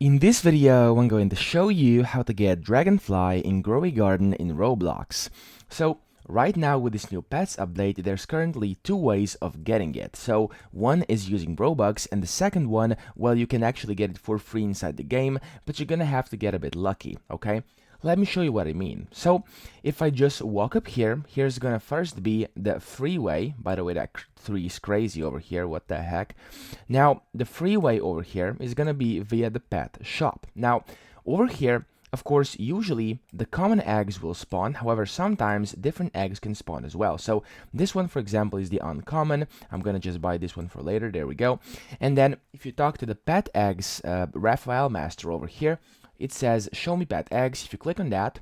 In this video, I'm going to show you how to get Dragonfly in Grow A Garden in Roblox. So, right now with this new pets update, there's currently two ways of getting it. So, one is using Robux, and the second one, well, you can actually get it for free inside the game, but you're gonna have to get a bit lucky, okay? Let me show you what I mean. So, if I just walk up here, here's gonna first be the freeway. By the way, that tree is crazy over here, what the heck. Now, the freeway over here is gonna be via the pet shop. Now, over here, of course, usually the common eggs will spawn, however, sometimes different eggs can spawn as well. So, this one, for example, is the uncommon. I'm gonna just buy this one for later, there we go. And then, if you talk to the pet eggs Raphael Master over here, it says show me pet eggs. If you click on that,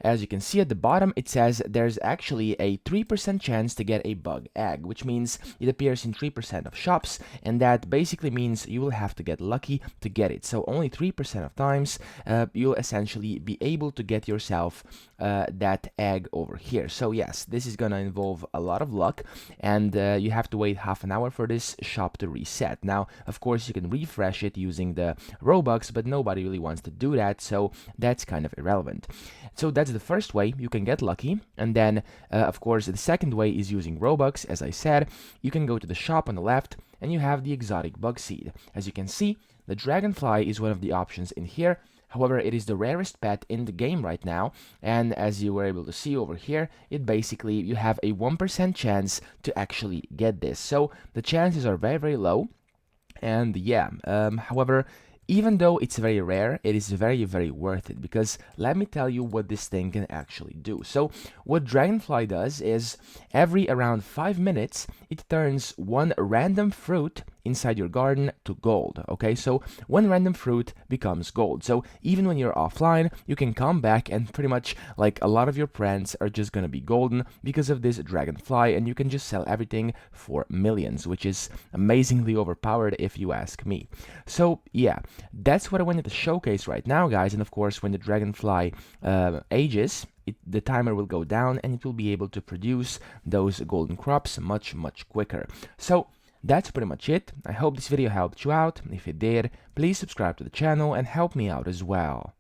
as you can see at the bottom, it says there's actually a 3% chance to get a bug egg, which means it appears in 3% of shops, and that basically means you will have to get lucky to get it. So only 3% of times you'll essentially be able to get yourself that egg over here. So yes, this is gonna involve a lot of luck, and you have to wait half an hour for this shop to reset. Now, of course, you can refresh it using the Robux, but nobody really wants to do that, so that's kind of irrelevant. So that's the first way you can get lucky, and then of course the second way is using Robux. As I said, you can go to the shop on the left and you have the exotic bug seed. As you can see, the Dragonfly is one of the options in here. However, it is the rarest pet in the game right now, and as you were able to see over here, it basically, you have a 1% chance to actually get this. So the chances are very, very low, and yeah, however, even though it's very rare, it is very, very worth it, because let me tell you what this thing can actually do. So what Dragonfly does is every around 5 minutes, it turns one random fruit inside your garden to gold. Okay, so one random fruit becomes gold. So even when you're offline, you can come back and pretty much like a lot of your plants are just gonna be golden because of this Dragonfly, and you can just sell everything for millions, which is amazingly overpowered if you ask me. So yeah, that's what I wanted to showcase right now, guys. And of course, when the Dragonfly ages, the timer will go down and it will be able to produce those golden crops much, much quicker. So that's pretty much it. I hope this video helped you out. If it did, please subscribe to the channel and help me out as well.